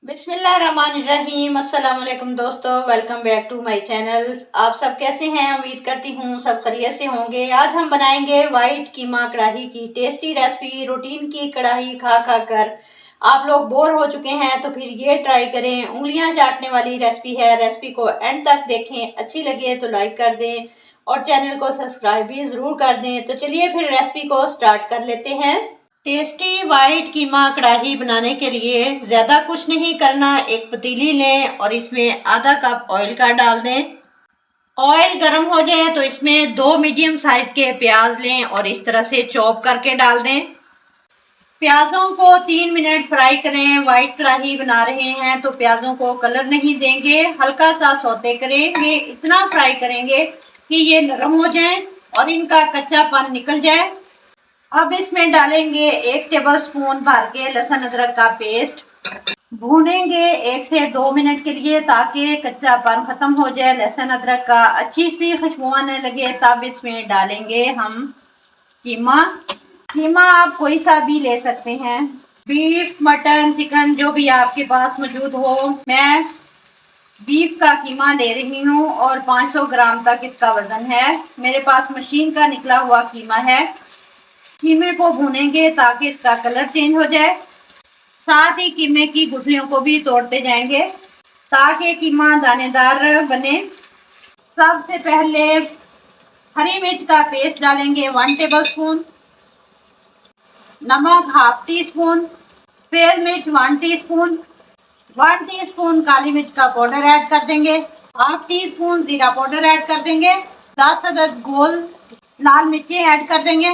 बिस्मिल्लाहिर्रहमानिर्रहीम। अस्सलाम वालेकुम दोस्तों, welcome back to my channel. आप सब कैसे हैं? उम्मीद करती हूँ सब खैरियत से होंगे। आज हम बनाएंगे वाइट कीमा कढ़ाई की टेस्टी रेसिपी। रूटीन की कढ़ाई खा खा कर आप लोग बोर हो चुके हैं तो फिर ये ट्राई करें। उंगलियां चाटने वाली रेसिपी है। रेसिपी को एंड तक देखें, अच्छी लगे तो लाइक कर दें और चैनल को सब्सक्राइब भी ज़रूर कर दें। तो चलिए फिर रेसिपी को स्टार्ट कर लेते हैं। टेस्टी वाइट कीमा कढ़ाई बनाने के लिए ज़्यादा कुछ नहीं करना। एक पतीली लें और इसमें आधा कप ऑयल का डाल दें। ऑयल गर्म हो जाए तो इसमें 2 मीडियम साइज के प्याज लें और इस तरह से चॉप करके डाल दें। प्याजों को 3 मिनट फ्राई करें। वाइट कढ़ाई बना रहे हैं तो प्याजों को कलर नहीं देंगे, हल्का सा सौते करेंगे। इतना फ्राई करेंगे कि ये नरम हो जाएं और इनका कच्चापन निकल जाए। अब इसमें डालेंगे 1 टेबलस्पून भर के लहसुन अदरक का पेस्ट। भूनेंगे 1 से 2 मिनट के लिए ताकि कच्चापन खत्म हो जाए, लहसुन अदरक का अच्छी सी खुशबू आने लगे। तब इसमें डालेंगे हम कीमा। कीमा आप कोई सा भी ले सकते हैं, बीफ, मटन, चिकन, जो भी आपके पास मौजूद हो। मैं बीफ का कीमा ले रही हूँ और 500 ग्राम तक इसका वजन है। मेरे पास मशीन का निकला हुआ कीमा है। कीमे को भूनेंगे ताकि इसका कलर चेंज हो जाए। साथ ही कीमे की गुठलियों को भी तोड़ते जाएंगे ताकि कीमा दानेदार बने। सबसे पहले हरी मिर्च का पेस्ट डालेंगे 1 टेबलस्पून, नमक हाफ टी स्पून, सफेद मिर्च 1 टीस्पून, 1 टीस्पून काली मिर्च का पाउडर ऐड कर देंगे, हाफ टी स्पून जीरा पाउडर ऐड कर देंगे, 10 अदद गोल लाल मिर्ची ऐड कर देंगे।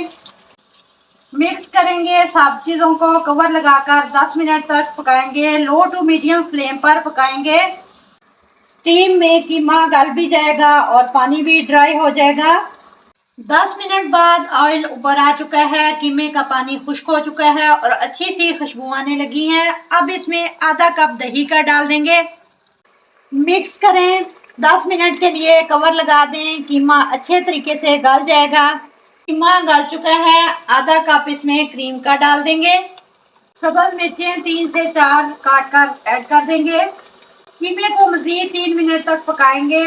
मिक्स करेंगे। सब चीज़ों को कवर लगाकर 10 मिनट तक पकाएंगे। लो टू मीडियम फ्लेम पर पकाएंगे। स्टीम में कीमा गल भी जाएगा और पानी भी ड्राई हो जाएगा। 10 मिनट बाद ऑयल ऊपर आ चुका है, कीमे का पानी खुश्क हो चुका है और अच्छी सी खुशबू आने लगी है। अब इसमें आधा कप दही का डाल देंगे। मिक्स करें। 10 मिनट के लिए कवर लगा दें। कीमा अच्छे तरीके से गल जाएगा। कीमा गल चुका है। आधा कप इसमें क्रीम का डाल देंगे। सब्ज मिर्चें 3 से 4 काट कर ऐड कर देंगे। कीमे को मज़ीद 3 मिनट तक पकाएंगे।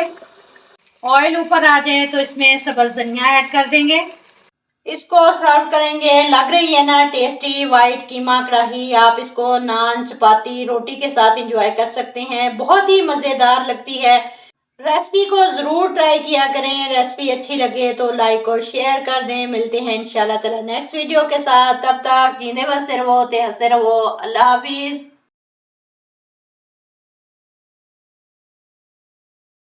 ऑयल ऊपर आ जाए तो इसमें सब्ज धनिया ऐड कर देंगे। इसको सर्व करेंगे। लग रही है ना टेस्टी वाइट कीमा कढ़ाई। आप इसको नान, चपाती, रोटी के साथ एंजॉय कर सकते हैं। बहुत ही मज़ेदार लगती है। रेसिपी को ज़रूर ट्राई किया करें। रेसिपी अच्छी लगे तो लाइक और शेयर कर दें। मिलते हैं इंशाल्लाह ताला नेक्स्ट वीडियो के साथ। तब तक जींदे बसते रहो, हंसते रहो। अल्लाह हाफिज़।